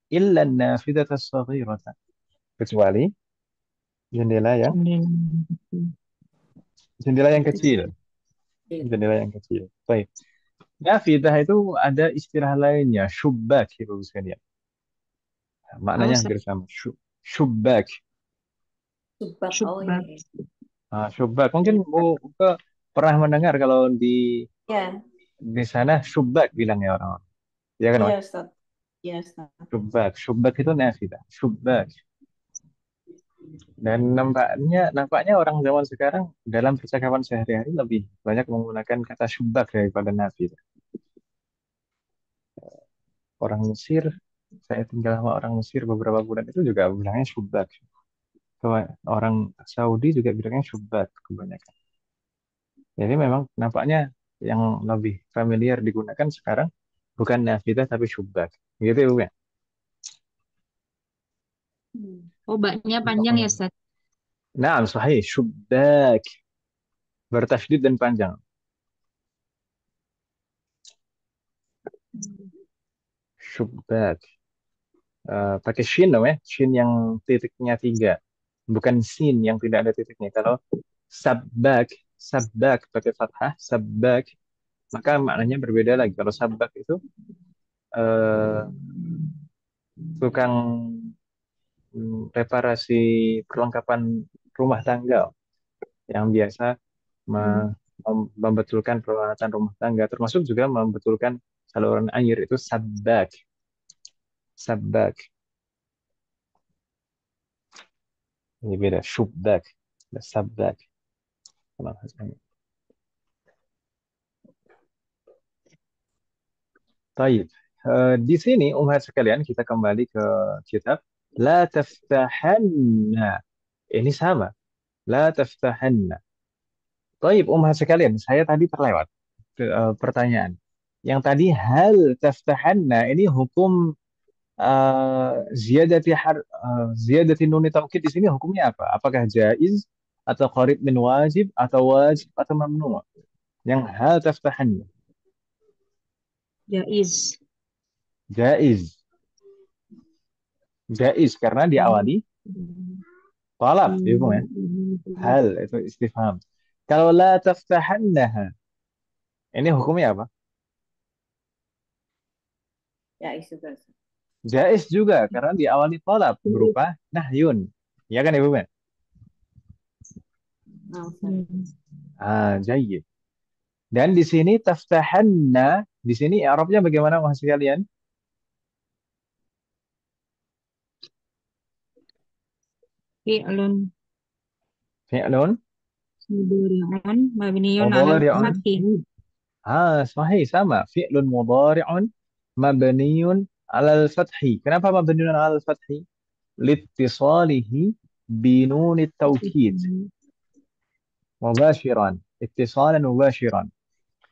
Speaker 1: illa an-nafidata as-saghirata. Kecuali jendela yang
Speaker 2: Jendela
Speaker 1: jendela yang
Speaker 3: Kecil.
Speaker 1: kecil, jendela yang kecil. Baik. Nafidah itu ada istilah lainnya, syubbak itu sekalian.
Speaker 2: apa
Speaker 1: Maknanya
Speaker 2: Ustaz?
Speaker 1: hampir sama. Syubbak.
Speaker 3: Subak. Oh iya,
Speaker 2: Syubak.
Speaker 3: iya.
Speaker 1: Syubbak. Mungkin
Speaker 3: Iya.
Speaker 1: pernah mendengar kalau
Speaker 3: Ya,
Speaker 1: di sana syubbak bilangnya orang-orang. Ya kan,
Speaker 3: iya
Speaker 1: Mas?
Speaker 3: Ustaz. Iya Ustaz.
Speaker 1: Syubbak. Syubbak itu nafidah. Syubbak. Dan nampaknya orang zaman sekarang dalam percakapan sehari-hari lebih banyak menggunakan kata syubbak daripada nafidah. Orang Mesir, saya tinggal sama orang Mesir beberapa bulan itu juga bilangnya syubbak. Orang Saudi juga bilangnya syubbak kebanyakan. Jadi memang nampaknya yang lebih familiar digunakan sekarang bukan nafidah tapi syubbak. Gitu ya, Bu, ya?
Speaker 2: Oh, baknya panjang ya, Ustaz?
Speaker 1: Naam, sahih. Syubbak. Bertasydid dan panjang. Syubbak. Pakai shin namanya. Shin yang titiknya tiga. Bukan sin yang tidak ada titiknya. Kalau sabbak, sabbak pakai fathah, sabbak. Maka maknanya berbeda lagi. Kalau sabbak itu eh, tukang reparasi perlengkapan rumah tangga yang biasa me- membetulkan peralatan rumah tangga, termasuk juga membetulkan saluran air itu sabbak, sabbak. Ini beda, syubbak, sabbak. Kalau bahasanya. Taib. Di sini umat sekalian kita kembali ke kitab. La taftahanna. Ini sama. La taftahanna. Taib umat sekalian, saya tadi terlewat pertanyaan. Yang tadi hal taftahanna ini hukum ziyadati nuni taukid di sini hukumnya apa? Apakah jaiz atau qarib min wajib atau mamnu? Yang hal taftahanna
Speaker 2: Jaiz.
Speaker 1: jaiz. Jaiz karena diawali talab, ya, Bung, ya. Hal itu istifham. Kalau la taftahannaha, ini hukumnya apa?
Speaker 3: Ya, isu guys.
Speaker 1: Jais juga karena diawali tolab berupa nahyun. Ya kan Ibu Ben?
Speaker 3: Nah, Ustaz.
Speaker 2: Hmm.
Speaker 1: Jayyid. Dan di sini taftahanna, di sini Arabnya bagaimana Mas sekalian?
Speaker 2: Fi'lun
Speaker 1: Fi'lun
Speaker 2: mudhari'un mabniun 'alal
Speaker 1: mudhari'un.
Speaker 2: fathi.
Speaker 1: Sahih sama. Fi'lun mudhari'un mabniun 'alal fathi. Kenapa mabniun 'alal fathi? Liittisalihi binunit taukid. Mubashiran. Ittisalan mubashiran.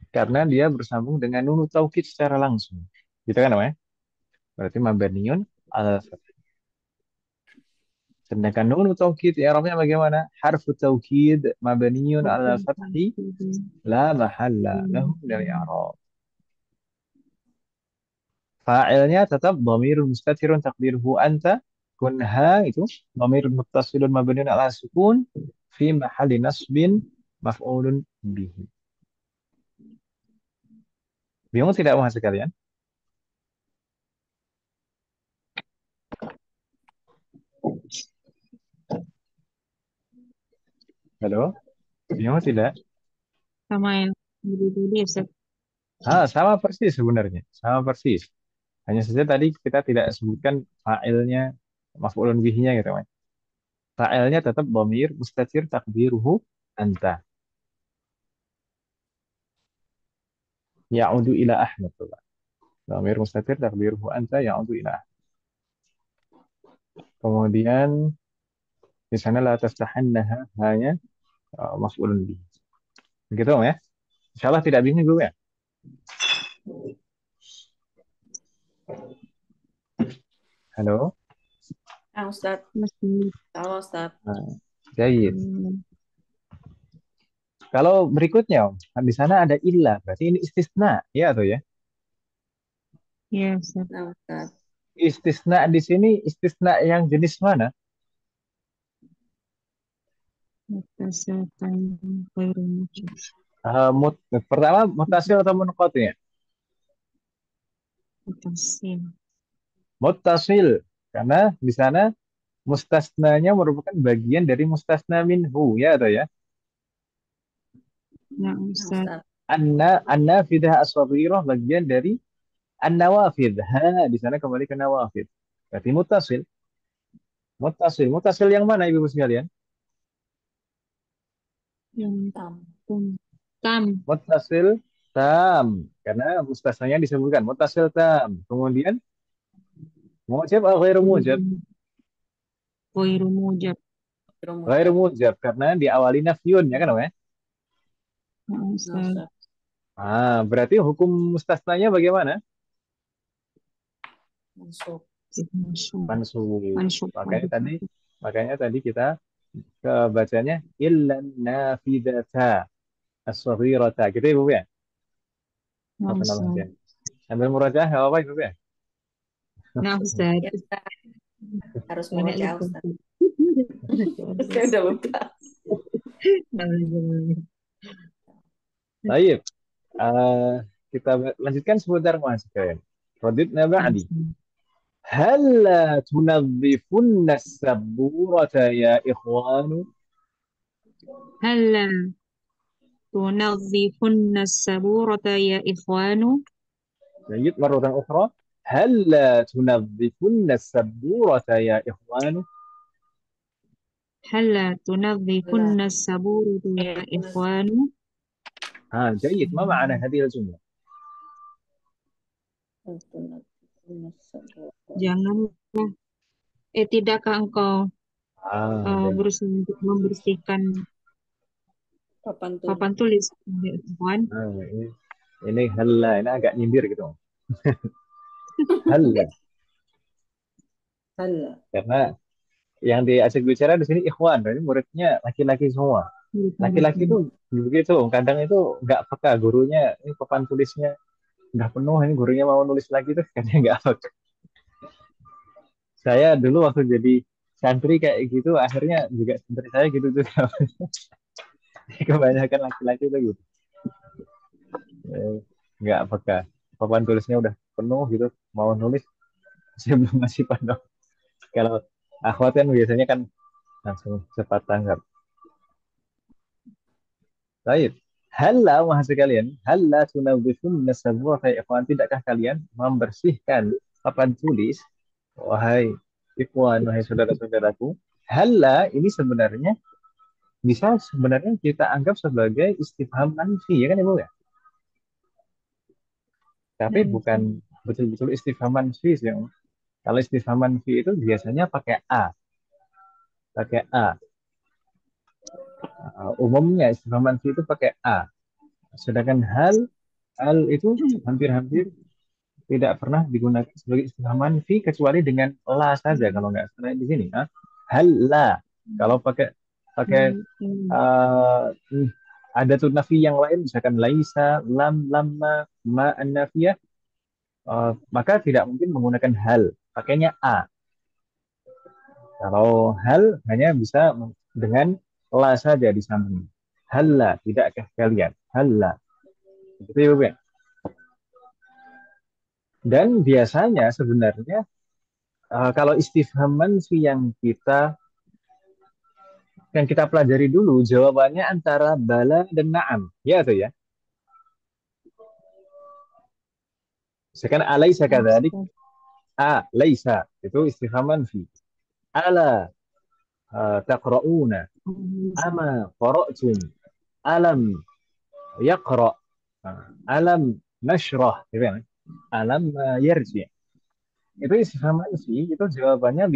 Speaker 1: Karena dia bersambung dengan nunu taukid secara langsung. Gitu kan namanya? Berarti mabniun 'alal fathi. Sedangkan nunu taukid i'rabnya bagaimana? Harfu taukid mabniun 'alal fathi la mahalla lahu min al-i'rab. Fa'ilnya tetap dhamirun mustatirun taqdiruhu anta. Kunha itu dhamirun muttasilun mabniun 'ala sukun fi mahalli nasbin maf'ulun bihi. Bingung tidak Mas sekalian? Halo? Bingung tidak?
Speaker 2: Sama yang tadi Ustaz.
Speaker 1: Sama persis sebenarnya. Sama persis. Hanya saja tadi kita tidak sebutkan fa'ilnya, maf'ulun bihinya gitu, Mas. Fa'ilnya tetap dhamir mustatir takdiruhu anta. Ya'udu ila Ahmad. Dhamir mustatir takdiruhu anta ya'udu ila Ahmad. Kemudian di sana la taftahannaha hanya maf'ulun bihi. Begitu ya? Insyaallah tidak bingung gue ya. Halo?
Speaker 3: Ah, Ustaz.
Speaker 2: Masih.
Speaker 3: Halo, Ustaz.
Speaker 1: Jayid. Kalau berikutnya, di sana ada illah, berarti ini istisna, ya atau ya?
Speaker 2: Ya, Ustaz.
Speaker 3: Nah, Ustaz.
Speaker 1: Istisna di sini istisna yang jenis mana?
Speaker 2: Mutasatan khairu mujib.
Speaker 1: Pertama mutasil atau munqati ya?
Speaker 2: Mutasil.
Speaker 1: Mutasil, karena di sana mustasnanya merupakan bagian dari mustasna minhu, ya atau ya?
Speaker 2: Ya,
Speaker 3: Nah,
Speaker 2: Ustaz.
Speaker 3: Ustaz.
Speaker 1: Anna fidah aswabirah bagian dari an-nawafid. Di sana kembali ke nawafid. Berarti mutasil. Mutasil. Mutasil yang mana Ibu sekalian?
Speaker 2: Yang
Speaker 3: Tam.
Speaker 2: tam.
Speaker 1: Mutasil tam. Karena mustasnanya disebutkan. Mutasil tam. Kemudian mujab atau ghairu mujab?
Speaker 2: Khairu mujib.
Speaker 1: Ghairu mujab. Karena diawali nafyun. Ya kan, ya?
Speaker 2: Ya,
Speaker 3: Nah,
Speaker 2: Ustaz.
Speaker 3: Ustaz.
Speaker 1: Berarti hukum mustasnanya bagaimana?
Speaker 3: Masuk.
Speaker 1: Mansub.
Speaker 2: Mansub.
Speaker 1: Makanya tadi kita bacanya illan nafidata as-saghirata. Gitu ya, Ibu ya?
Speaker 2: Ya, Ustaz.
Speaker 1: Sambil murajaah apa Ibu ya?
Speaker 2: Nah, Ustaz.
Speaker 3: Ya, Ustaz. Harus
Speaker 2: Banyak
Speaker 3: murojaah,
Speaker 2: lupa.
Speaker 3: Ustaz. Saya udah lupa.
Speaker 1: Baik. Kita lanjutkan sebentar Mas sekalian. Raditna ba'di. Hal tunadhifunna as-sabburata ya ikhwanu?
Speaker 2: هلا تنظفن السبورة يا إخوان.
Speaker 1: Baik, مرة أخرى. هل تنظفن السبورة يا إخوان؟
Speaker 2: هلا تنظفن السبورة يا إخوان.
Speaker 1: جيد. ما معنى هذه الجملة؟
Speaker 2: Janganlah, tidakkah engkau
Speaker 1: جيد.
Speaker 2: berusaha untuk membersihkan papan tulis ya Ikhwan?
Speaker 1: Ini halla, ini agak nyindir gitu. Halla. Karena yang diajak bicara di sini ikhwan, ini muridnya laki-laki semua. Laki-laki itu begitu, kadang itu nggak peka gurunya, ini papan tulisnya nggak penuh, ini gurunya mau nulis lagi tuh kadang nggak peka. Saya dulu waktu jadi santri kayak gitu, akhirnya juga santri saya gitu tuh. Kebanyakan laki-laki itu gitu. Eh, nggak peka. Papan tulisnya udah penuh gitu, mau nulis saya belum masih penuh. Kalau akhwat kan biasanya kan langsung cepat tanggap. Baik. Halla mahasiswa kalian, halla tunawwifun nasabwa ya ikhwan, tidakkah kalian membersihkan papan tulis? Wahai ikhwan, wahai saudara-saudaraku, halla ini sebenarnya bisa sebenarnya kita anggap sebagai istifham manfi ya kan Ibu ya? Tapi
Speaker 2: Ya,
Speaker 1: bukan
Speaker 2: Ustaz.
Speaker 1: betul-betul istifham manfi sih. Kalau istifham manfi itu biasanya pakai a, pakai a. Umumnya istifham manfi itu pakai a. Sedangkan hal itu hampir-hampir tidak pernah digunakan sebagai istilah manfi kecuali dengan la saja kalau nggak salah di sini. Hal la. Kalau pakai pakai
Speaker 2: Hmm, hmm.
Speaker 1: uh, ada tuh nafi yang lain misalkan laisa, lam, lamma, ma an-nafiyah, maka tidak mungkin menggunakan hal. Pakainya a. Kalau hal hanya bisa dengan la saja di samping. Halla, tidakkah kalian? Halla. Itu ya, Bu, ya. Dan biasanya sebenarnya kalau istifham manfi yang kita pelajari dulu jawabannya antara bala dan na'am. Ya atau ya? Sekarang alaisa
Speaker 2: Ya,
Speaker 1: kadzalik,
Speaker 2: Ustaz.
Speaker 1: laisa itu istifham manfi. Ala taqra'una,
Speaker 2: Hmm,
Speaker 1: ama qara'tum, alam yaqra, alam nashrah, gitu kan? Alam yarji. Itu istifham manfi, itu jawabannya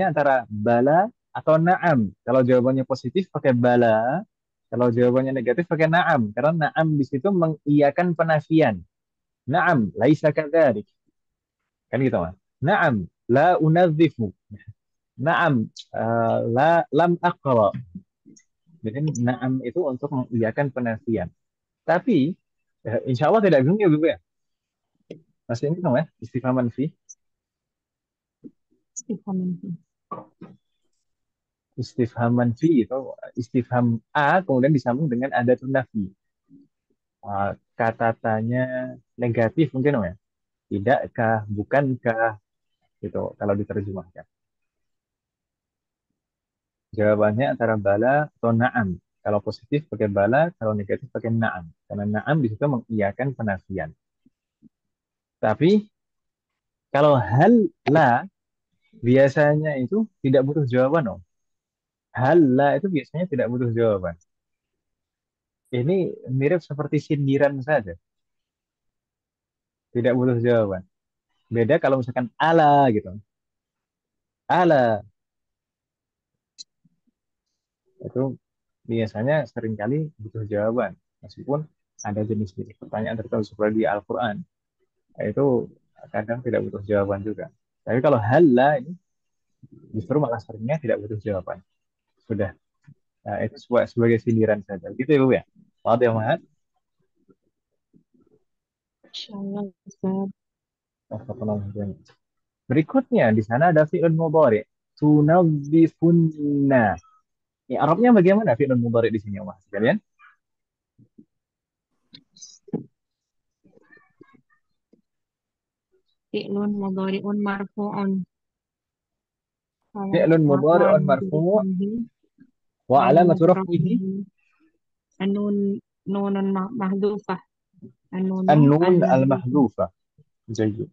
Speaker 1: antara bala atau na'am. Kalau jawabannya positif pakai bala, kalau jawabannya negatif pakai na'am. Karena na'am di situ mengiyakan penafian. Na'am, laisa kadzalik. Kan gitu, Mas. Na'am, la unadzifu. Na'am, lam aqra. Jadi na'am itu untuk mengiyakan penafian. Tapi insya Allah tidak bingung ya, Bu, ya. Masih ini dong ya, istifham manfi.
Speaker 2: istifham manfi.
Speaker 1: Istifham manfi itu istifham A kemudian disambung dengan adatun nafi. Kata tanya negatif mungkin ya. Tidakkah, bukankah gitu kalau diterjemahkan. Jawabannya antara bala atau na'am. Kalau positif pakai bala, kalau negatif pakai na'am. Karena na'am di situ mengiyakan penafian. Tapi kalau hal la biasanya itu tidak butuh jawaban, oh. Hal la itu biasanya tidak butuh jawaban. Ini mirip seperti sindiran saja, tidak butuh jawaban. Beda kalau misalkan ala gitu. Ala itu biasanya seringkali butuh jawaban. Meskipun ada jenis-jenis pertanyaan tertentu seperti di Al-Quran. Itu kadang tidak butuh jawaban juga. Tapi kalau halla ini justru malah seringnya tidak butuh jawaban. Sudah, itu sebagai sindiran saja. Gitu ya, Bu ya. Wadah ya, Mahat.
Speaker 2: Insyaallah, Ustaz.
Speaker 1: Berikutnya di sana ada fi'il mudhari. Tunadzifunna. Ya, Arabnya bagaimana fi'il mudhari di sini, Mas? Kalian?
Speaker 2: Fi'lun mudhari'un marfu'un
Speaker 1: Fi'il
Speaker 2: wa
Speaker 1: mudhari'un
Speaker 2: alamatu
Speaker 1: marfu'
Speaker 2: raf'ihi
Speaker 1: wa
Speaker 2: wa
Speaker 1: alamatu
Speaker 2: alamatu
Speaker 1: raf'ihi
Speaker 2: raf'ihi anun nunun mahdhufah anunu
Speaker 1: an-nun
Speaker 2: al-mahdhufah.
Speaker 1: al-mahdhufah. Jayyid.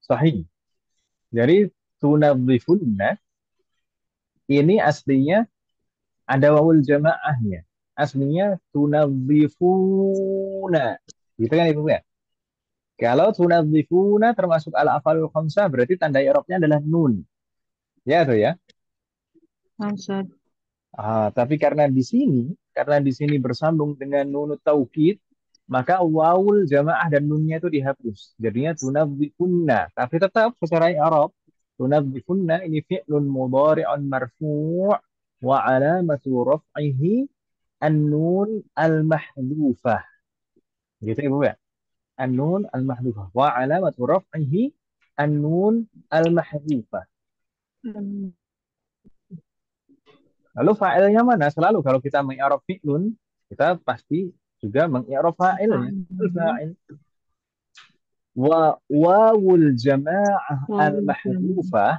Speaker 1: Sahih. Jadi tunadzifunna ini aslinya ada wawul jamaahnya. Aslinya tunadzifuna. Gitu kan Ibu ya? Kalau tunadzifuna termasuk al-afalul khamsah berarti tanda i'rabnya adalah nun. Ya tuh ya.
Speaker 2: Ustaz.
Speaker 1: Tapi karena di sini bersambung dengan nunut taukid, maka wawul jamaah dan nunnya itu dihapus. Jadinya tunadzifunna. Tapi tetap secara i'rab tunadzifunna ini fi'lun mudhari'un marfu' wa alamatu raf'ihi an-nun al-mahdhufah. Gitu Ibu ya. An-nun al-mahdhufah wa alamatu raf'ihi an-nun al-mahdhufah.
Speaker 2: Hmm.
Speaker 1: Lalu fa'ilnya mana? Selalu kalau kita mengi'rab fi'lun, kita pasti juga mengi'rab fa'ilnya.
Speaker 2: Fa'il.
Speaker 1: Al-fa'il. Wa wawul jama'ah
Speaker 2: Wawul jamaah.
Speaker 1: al-mahdhufah.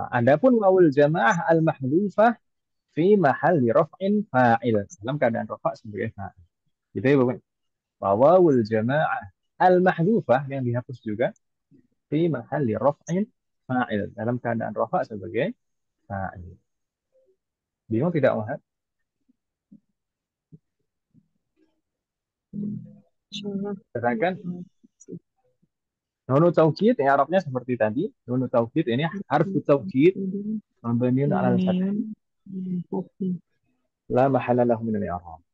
Speaker 1: Adapun wawul jama'ah al-mahdhufah fi mahalli raf'in fa'il. Dalam keadaan rafa' sebagai fa'il. Gitu ya, Bapak. Wawul jama'ah al-mahdhufah yang dihapus juga fi mahalli raf'in fa'il. Dalam keadaan rafa' sebagai fa'il. Bingung tidak, Mas?
Speaker 2: Syaraf.
Speaker 1: Katakan nunu taukid, ya Arabnya seperti tadi. Nunu taukid ini harfu taukid mabniun 'ala al-fath. La mahalla lahu min al-i'rab.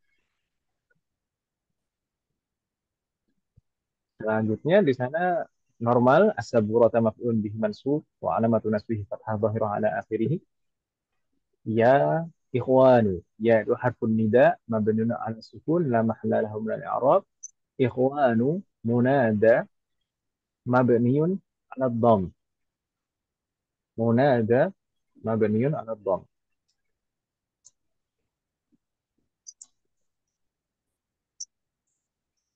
Speaker 1: Selanjutnya di sana normal as-saburata maf'ulun bihi mansub wa alamatu nasbihi fathah dhahirah 'ala akhirih. Ya ikhwani, ya itu harfun nida mabniun 'ala sukun la mahalla lahu min al-i'rab. Ikhwanu munada mabniun 'ala dhamm. Munada mabniun 'ala dhamm.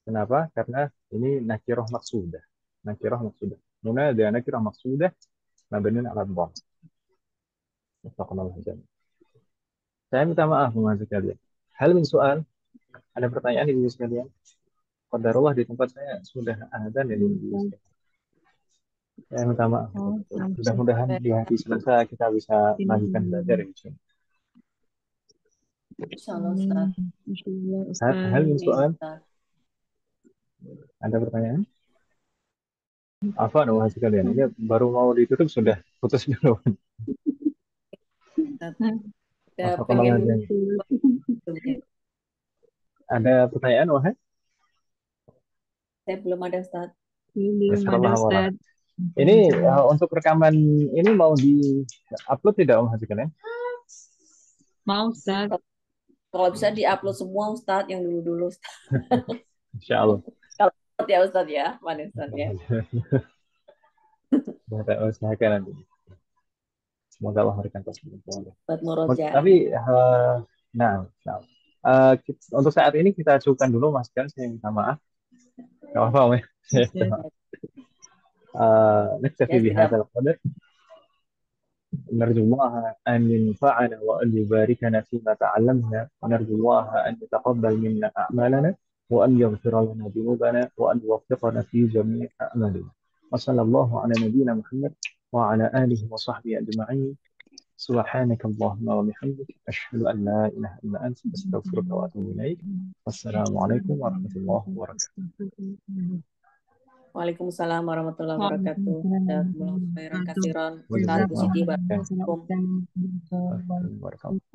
Speaker 1: Kenapa? Karena ini nakirah maksudah. Nakirah maksudah. Munada nakirah maksudah mabniun 'ala dhamm. Mustaqballah jami. Saya minta maaf mengaji sekalian. Hal min soal, ada pertanyaan ibu sekalian? Qadarullah di tempat saya sudah ada dan ibu sekalian. Saya minta maaf. Mudah-mudahan di hari Selasa kita bisa melanjutkan belajar insya Allah.
Speaker 3: Insyaallah, Ustaz.
Speaker 1: Hal min
Speaker 3: Oke,
Speaker 1: soal,
Speaker 3: Ustaz.
Speaker 1: ada pertanyaan? Apa nama sekalian? Ini baru mau ditutup sudah putus dulu.
Speaker 3: Saya
Speaker 1: Apa
Speaker 3: pengen
Speaker 1: yang ada pertanyaan, wahai?
Speaker 3: saya belum ada, Ustaz.
Speaker 2: Belum ada
Speaker 1: Masyaallah,
Speaker 2: Ustaz.
Speaker 1: Ini untuk rekaman ini mau di-upload tidak, Om Haji kalian?
Speaker 2: Mau Ustaz.
Speaker 3: Kalau bisa di-upload semua, Ustaz, yang dulu-dulu, Ustaz.
Speaker 1: Insya Allah.
Speaker 3: Kalau ya, Ustaz ya. Mana, Ustaz ya.
Speaker 1: Kita usahakan nanti. Semoga Allah memberikan kesempatan.
Speaker 3: Buat murojaah.
Speaker 1: Tapi, nah, untuk saat ini kita cukupkan dulu, Mas Kan. Saya minta maaf. Gak apa-apa, Om. نكتفي بهذا القدر. نرجو الله أن ينفعنا وأن يباركنا فيما تعلمنا ونرجو الله أن يتقبل منا أعمالنا وأن يغفر لنا ذنوبنا وأن يوفقنا في جميع أعمالنا وصلى الله على نبينا محمد وعلى آله وصحبه أجمعين سبحانك اللهم وبحمدك أشهد أن لا إله إلا أنت أستغفرك وأتوب إليك والسلام عليكم ورحمة الله وبركاته.
Speaker 3: Waalaikumsalam warahmatullahi wabarakatuh. Jazakumullahu khairan katsiran. Ustaz Bu Siti, Assalamualaikum.
Speaker 1: Waalaikumsalam.